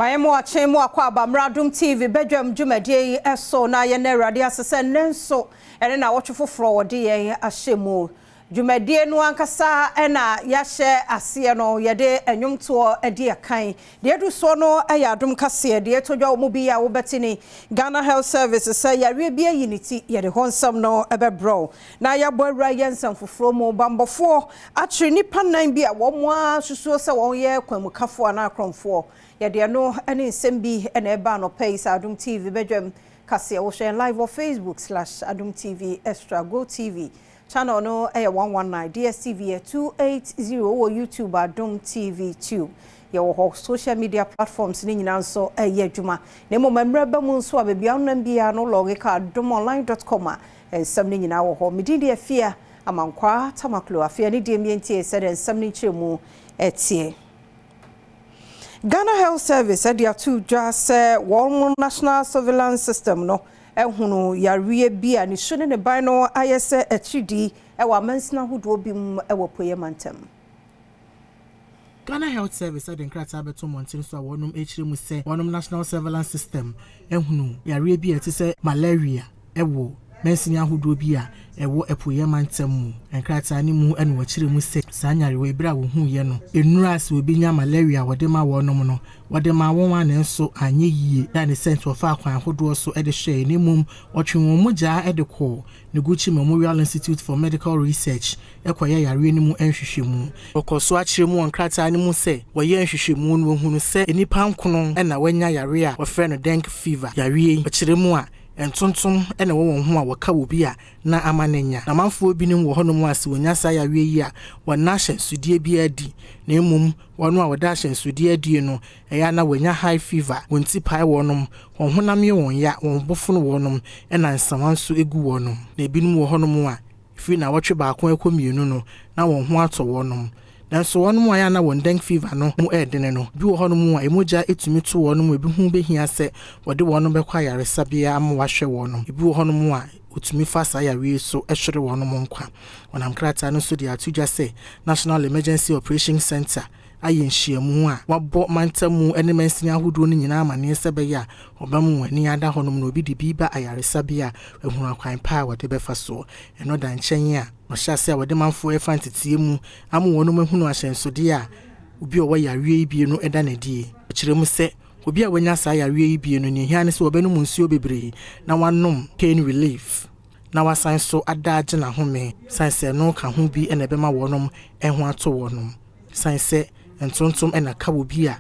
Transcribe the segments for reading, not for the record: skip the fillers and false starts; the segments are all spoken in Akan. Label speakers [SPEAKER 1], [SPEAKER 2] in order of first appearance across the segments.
[SPEAKER 1] Mayemo achemu akwa Adom TV Badwam dwumadie eso na ye na Awurade asese nenso ene na wotwefoforo wode ye ahyemu dwumadie no ankasa ena yahye ase no ye de enwomto ade akan de du so no aya Adom kase de todwa mo bi ya wo betini Ghana Health Service say yare bia yiniti ye de honsam no ebebro na ya boawura yensam foforo mo bambofo atwe nipa nan bi a wo mo asusuo se won ye kwamukafo na akromfo Yade no any sembi and eba no pays Adom TV Badwam kase wo share live on Facebook/Adom TV Extra Go TV channel no 119 DSTV 280 or YouTube Adom TV 2 your social media platforms ni nyina so adwuma na mo memra ba mu so abia no bia no log ka adomonline.com ensam ni nyina wo ho medi de afia amankwa tamaklo afia ni de mientie se de ensam ni chemu etie Ghana Health Service said there two just one national surveillance system no ehunu yare bia ni hwene ne ban no ayese atidi ewa mansina hodo bim ewo poyemantem
[SPEAKER 2] Ghana Health Service said in Krata beto montin so wonum echire mu se wonum national surveillance system ehunu yare bia ti se malaria ewo mansina hodo bia ewo epoyemantem mu enkrata ni mu ene wachire mu se sanyare we bra wo hu ye no enura se obi nya malaria wode ma wonom no wode ma won ane nso anye yie da ne sent of akwan hodo so ede hwe ni mum otwe won mogya ede ko ne Gucci Memorial Institute for Medical Research ekoye yare ni mu enhwehwe mu okoso akire mu enkrata ni mu se wo ye enhwehwe mu no hunu se enipa nkono ena wanya yare a wo frɛ no dengue fever yare akire mu a entontom ene wo ho a waka wo bi a na amanenya na manfo bi nim wo honom ase wonya sa ya wie yi a wona hye sudie bi adi na emum wono a woda hye sudie adi no eya na wonya high fever wonti pai wonom won honam ye won ya won bofo no wonom ena nsamanso egu wonom na ebinim wo honom a fi na wotwe baako ekomienu no na won ho ato wonom nanso wonom aya na won dengue fever no mu edene no bi wo honom a emoja etumi to wonom ebi hu behia se wode wonom bekwa yaresabia am wahwe wonom ebi wo honom a utumi fasa yare so ehwere wonom nkwa wonam krata no so dia tudwa se National Emergency Operation Center ayenhyiamu a wabɔ mantamu ene mansinya hodo no nyina amane sebe ya obamu ani ada honom no obi de biba ayaresabia ehunu akwan pa wode befa so eno da nkyɛn a ɔhyase a wode manfo efa ntetie mu amu wonom ehunu ahyɛnsode a obi ɔwɔ yare bie no eda na die kyerɛ mu sɛ obi a wanya sa yare bie no ne hia ne sɛ obɛnum nsuo bebree na wanom pain relief na wasan so adagye na home sanse no ka ho bi ena bema wonom eho ato wonom sanse entontom ena ka wo bi a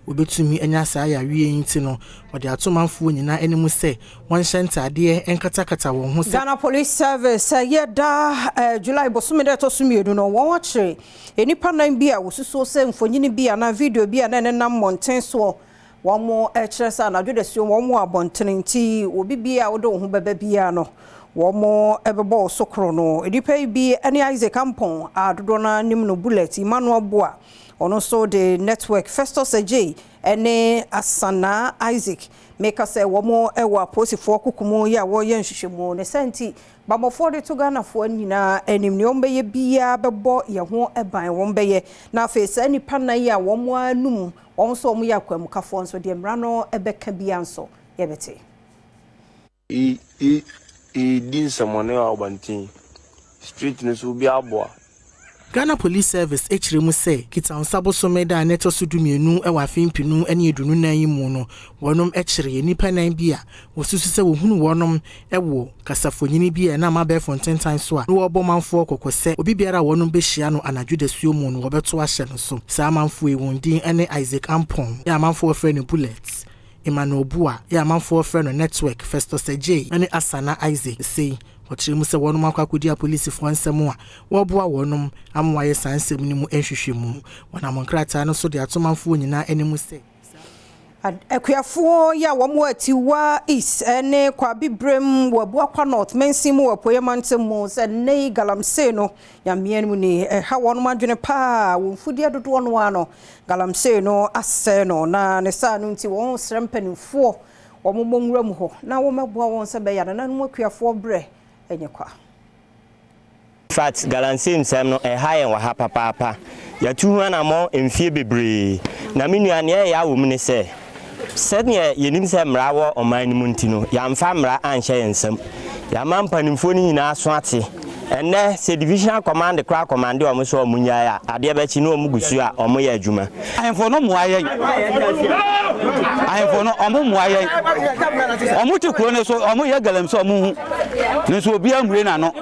[SPEAKER 2] obetumi enya sa yare yinti no wode atomanfo nyina enimu se won hyentade enkatakata won ho se
[SPEAKER 1] Ghana Police Service yeda July bosome de to sumienu no won wakire enipa nan bi a wosuso se mfonyini bi a na video bi a na nenam monten so won mo ekire sa na dwodesio won mo abontene nti obi bi a wodo ho beba bia no won mo ebebo sokro no edipa bi ene Isaac Ampon adodo na nim no bullet Emmanuel Boa ono so the network Festus J ene Asana Isaac make us say womo ewa posifo kukumu ya wo ye nhwehwemu ne senti bamofo de to Ghana fo nyina enim ne ombeye bia bebo ye ho eban wombeye na afesa nipa na ya womo anum won so omo ya kwamukafo nso de mra no ebeka bia nso ye bete
[SPEAKER 3] din samone abantin street no so bia aboa
[SPEAKER 2] Ghana Police Service echire mu se kita onsabo someda neto sudumienu ewa fimpinu ene edunu nan yimu no wonom echire nipa nan bia wosusu se wohunu wonom ewo kasafonyini bia na mabe fonten time so a no obo manfo kokose obi biara wonom behia no anadwudesuo mu no wobeto ahye no so sa manfo ewundin ene Isaac Ampon ya manfo friend no bullets Emmanuel Boa ya manfo friend no network Festus J ene Asana Isaac say Ochire mu se wonom akwakodia police fo ansem a woboa wonom amwaye sansem ni mu ehwehwemu wonam nkrata no so de atomanfo nyina enimu se
[SPEAKER 1] Ekuafo ya womo atiwa is ene kwa bibrem wabua kwa north mensimu wapoyemantem se nei galamse no ya mienu ni ha wonom adwene pa wonfudi adodo no ano galamse no ase no na ne sa no nti won srempanifo womo nwuram ho na wo meboa won se be ya na no ekuafo bre enyekwa
[SPEAKER 4] fact galamse msem no hayen wa ha papa ya tu hu na mo emfie bebre na menuane ya wo mne se sɛdeɛ yɛnim sɛ mmara wɔ ɔman no mu nti no yɛamfa mmara anhyɛ yɛn nsam yɛama mpanimfoɔ no nyinaa so ate ɛnɛ sɛ divisional command kora command ɔmo so ɔmo nyae a adeɛ bɛkyi no ɔmo gusu a ɔmo yɛ adwuma
[SPEAKER 5] ahemfo no mmoa yɛn ahemfo no ɔmo mmoa yɛn ɔmo te kuro no so ɔmo yɛ galamsɛ ɔmo hu ne nso obiara mmue n'ano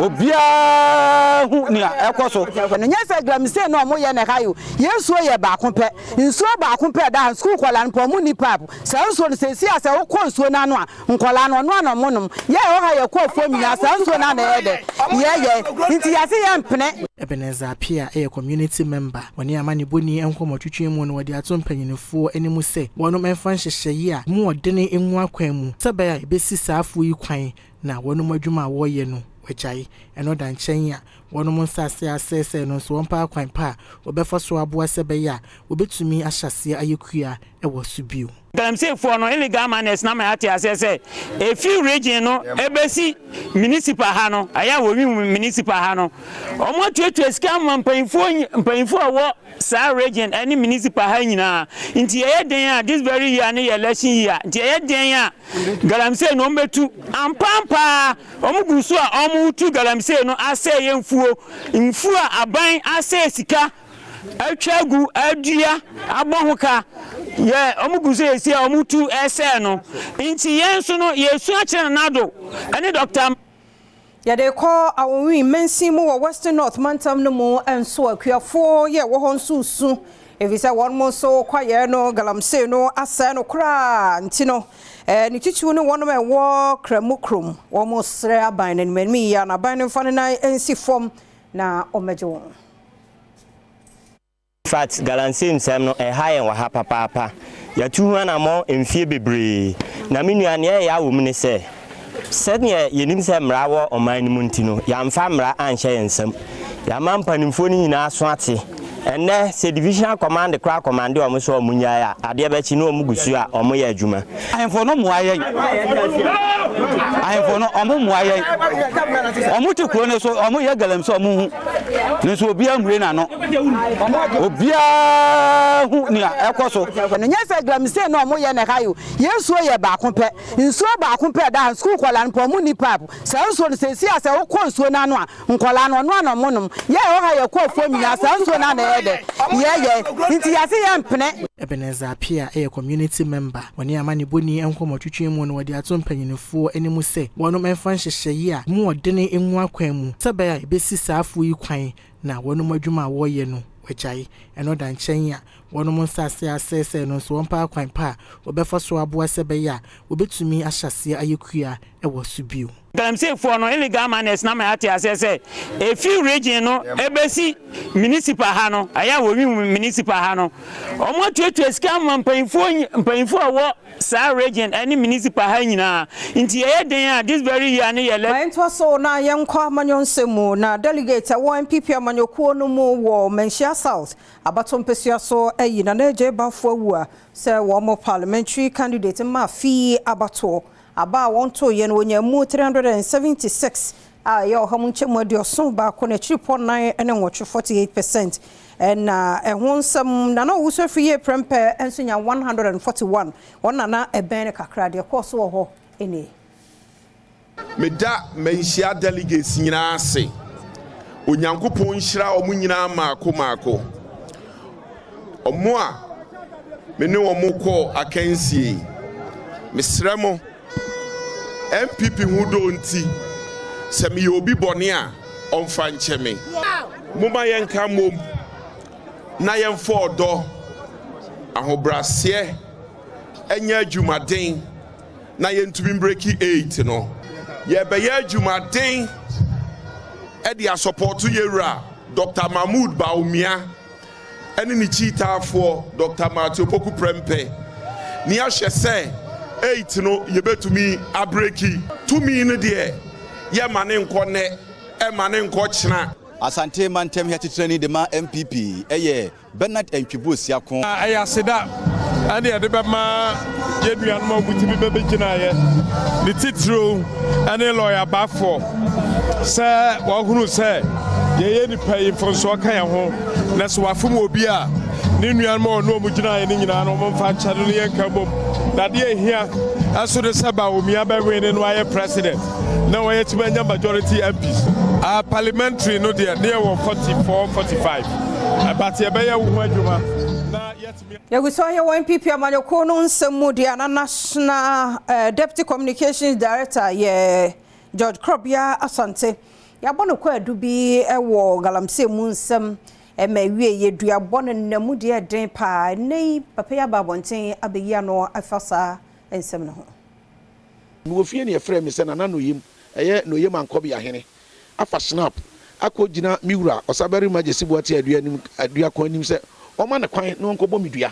[SPEAKER 5] obiara hu ne ɛkɔ so
[SPEAKER 6] no nyɛ sɛ galamsɛ no ɔmo yɛ ne ha yo yɛnsuo yɛ baako pɛ nsuo baako pɛ da school kɔla no pɔ ɔmo ni pap sɛ nsuo no sɛsi a sɛ wokɔ nsuo no ano a nkɔla no ɔno ana ɔmo nom yɛ ɛwɔ ha yɛ kɔ fo nyina sɛ nsuo no ana Inti yasi yampene.
[SPEAKER 2] Ebenezer Apia a community member. Wani amani boni enkomo twetwe mu no wadi ato mpanyinfo animu se wono memfa nhyehyeye a mu odene enwu akwan mu. Sebaya ebesi saafo yi kwan na wono madwuma woye no wagyae eno da nkyɛn a wono nsase asese no so wompa akwan pa obefa so aboa sebaya obetumi ahyase ayekua ɛwɔ subio.
[SPEAKER 5] Galamsey for no illegal manners na ma ate asese a few region no ebesi municipal ha no aya wo municipal ha no omo twetwe scam mpanyinfo awo sa region any municipal ha nyina nti ye den a this very year na election year nti ye den a Galamsey no mbetu ampampa omo gusu a omo tu Galamsey no ase ye mfuo a aban ase sika atwagu adua abohoka ye omuguzo esi omutu ese no nti yenso no yesu akire nado ene doctor
[SPEAKER 1] ya de call awon mensi mu wo Western North mantam no mu enso akuafo ye wo hon susu evisa won mo so kwaye no Galamsey no asa no kra nti no ni chichu no won me wo kramukrum wo mo sre aban na menmi ya na aban no fa na ensi fom na omeje won.
[SPEAKER 4] Fact Galamsey nsɛm no ɛha yɛn wɔ ha papaapa yɛtu ho anamɔ mfie bebree na me nuane ɛyɛ awo mu ne sɛ sɛdeɛ yɛnim sɛ mmara wɔ ɔman no mu nti no yɛamfa mmara anhyɛ yɛn nsam yɛama mpanimfoɔ no nyinaa so ate ɛnɛ sɛ divisional command kora command ɔmo so ɔmo nyae a adeɛ bɛkyi no ɔmo gusu a ɔmo yɛ adwuma
[SPEAKER 5] ahemfo no mmoa yɛn ahemfo no ɔmo mmoa yɛn ɔmo te kuro no so ɔmo yɛ galamsɛ ɔmo hu ne nso obiara mmue n'ano obiara hu ne ɛkɔ so
[SPEAKER 6] no nyɛ sɛ Galamsey no ɔmo yɛ ne ha yo yɛnsuo yɛ baako pɛ nsuo baako pɛ da school kɔla no pɔ ɔmo ni pap sɛ nsuo no sɛsi a sɛ wokɔ nsuo no ano a nkɔla no ɔno ana ɔmo nom yɛ ɛwɔ ha yɛ kɔ fo nyina sɛ nsuo no ana inti yasi yampene.
[SPEAKER 2] Ebenezer Apia a community member. Wani amani boni enkomo twetwe mu no wadi ato mpanyinfo animu se wono memfa nhyehyeye a mu odene enwu akwan mu. Sebaya ebesi saafo yi kwan na wono madwuma woye no wagyae eno da nkyɛn a wono nsase asese no so wompa akwan pa obefa so aboa sebaya obetumi ahyase ayekua ɛwɔ subio.
[SPEAKER 5] Galamsey for no illegal manners na ma ate asese a few region no ebesi municipal ha no aya wo municipal ha no omo twetwe scam mpanyinfo awo sa region any municipal ha nyina nti ye den a this very year na ye
[SPEAKER 1] le nto so na ye nkwa amanyonsemu na delegate wo MPP amanyokuo no mu wo Menchia South abatom pesua so ayi na eje bafo awu a se wo mo parliamentary candidate ma fi abato aba wonto ye no nyamu 376 ye oham nchemu adioso ba ko na 3.9 ene nwotwe 48% and ehon nsam na no wuso fiye prempe enso nya 141 wona na eben kakra de course wo ho ene
[SPEAKER 7] meda Menchia delegates nyina ase onyankopon hyira omu nyina maako omo a mene omo ko akansie mesremo MPP hudo nti se me obi bone a onfa ncheme moma yenka mom na yemfo odo ahobrase enya adwumaden na yentumi breaki 8 no ye be ye adwumaden e dia support yewura Dr. Mahmoud Baumia ene ni chitafo Dr. Matthew Poku Prempe ni ahye se 8 no yebetumi abreki 2 min de ye mane nkone e mane nko kyena
[SPEAKER 8] asante mantem ya titrani de ma MPP eye Bernard Entwibo siakon
[SPEAKER 9] aya seda ade ade be ma yeduan ma butimi be begina ye ni titro ane lawyer bafo se wo hunu se ye ni pay fonso kan ho na so wafum obi a ne nuanom no mu gyina ye ne nyina no mo mfa nkyade no ye nka bom na de ehia aso de saba o mia ba we ne no aye president na wo ye tibanya majority MPs parliamentary no de ne 44-45 but ye be ye wo adwuma na yetimi
[SPEAKER 1] Yaguso ye NPP amanyoko no nsemu de na national deputy communications director ye George Krobia Asante ya bono kwa adu bi ewo galamse mu nsem emawie ye dua bono namu de den pa nei papa ya babonten abeya no afasa nsem no ho
[SPEAKER 10] no ofie ne efre me se na no yim eye no yim ankobi ahene afa snap akogina miwura osabari majesi buati adua kwa nim se o ma ne kwan no nkobo midua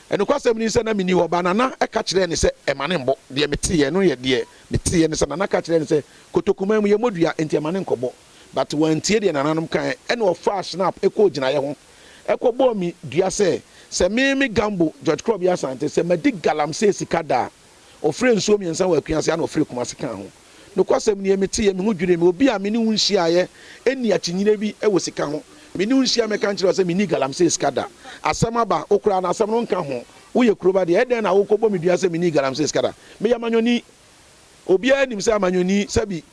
[SPEAKER 10] eno kwasem ni se na mini ho banana e ka kire ne se e ma ne mbo de metiye no ye de metiye ne se na ka kire ne se kotokuma mu ye modua enti e ma ne nkobo but wantie de nananom kan eno ofa snap e ko gina ye ho e ko bo mi dua se me gambo George Krobia Asante se madi galamse sikada ofre nso mi nsa wa akuase na ofre kuma sika ho no kwasem ni metiye me ho dwure me obi a me ne hunhia ye eni achinyire bi e wo sika ho mini unsia me kan kire se mini galamse skada asama ba okura na asam no nka ho wo ye kuroba de eden na wo kobo medua se mini galamse skada me ya manyoni obi anim se amanyoni sabi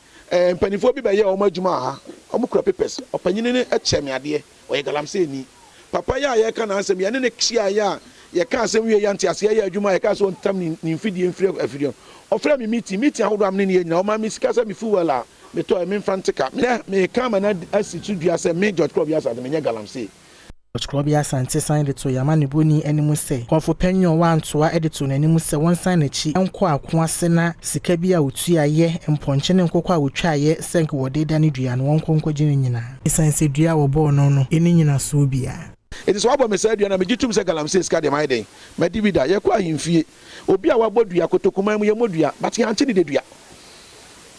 [SPEAKER 10] mpanifo bi be ye o madwuma ha o mukura papers opanyine ne echeme ade o ye galamse ni papa ya ye kan asem ye ne ne ksia ya ye kan asem ye yante ase ye adwuma ye kan so ntam ni mfidie mfiri ofra me meeting ahodo amne ne ye nyina o ma me sika se me fuwela me to me frantika me kama na asitu dua se me George Krobia Asante me nya galamse
[SPEAKER 2] George Krobia Asante sign to Yamani Boni animu se konfo penyo wantoa edito na animu se won sign achi enko akoase na sika bia otua ye mponche ne nkokwa wotwa ye senk wode da ne dua no wonkonko gine nyina isanse dua wo bo no eni nyina so bia
[SPEAKER 10] it is wabo me say dua na me gitum se galamse ska de mai den ma divida ye kwa himfie obi a wabo dua kotokuma mu ye modua but ya anti ne de dua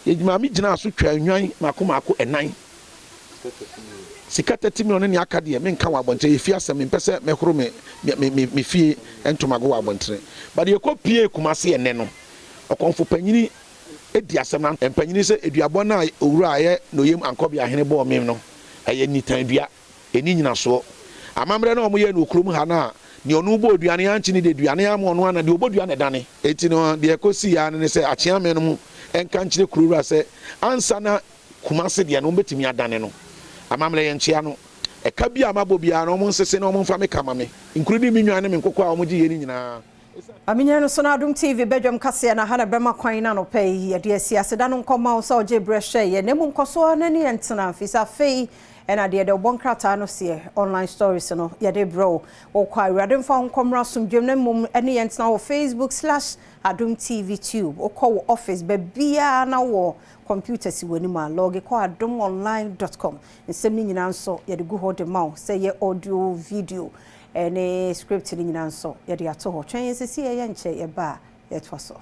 [SPEAKER 10] ejima mi gina so twa nwan mako enan sika 30 million ne aka de me nka wa bonte efi asem mpese me horo me fie entomago wa bonte but ye ko pie kumase ene no okonfo panyini edi asem na panyini se eduabo na owura aye no yem ankobi ahene bo mem no aye nitan dua eni nyina so amamre na omo ye no okrom ha na ni onu bo duane anchi ni de duane am onu ana de oboduane dane eti no de ekosi ya ne se achia me no mu enka nchire kurura se ansa na kumase de no betimi adane no amamle ye nchia no eka bia mabo bia no mo nsese no mo mfa me kama me including me nwane me nkokwa o mo gi ye ni nyina
[SPEAKER 1] Aminya no so na Adom TV Badwam kase na hana bema kwan na no pay ye de siase da no nkoma so je brehye ye nemu nkoso na ni entena fisa fei ena de bonkrata no se online stories no ye de bro wo kwa awade mfa nkomra somdwem na mum ene entena wo Facebook/Adom TV Tube wo ko office be bia na wo computer si woni ma log ko adomonline.com nsem ni nyina nso ye de go hold the mouth say ye audio video ene script ni nyina nso ye de ato ho twen sesi ye nche ye ba ye twaso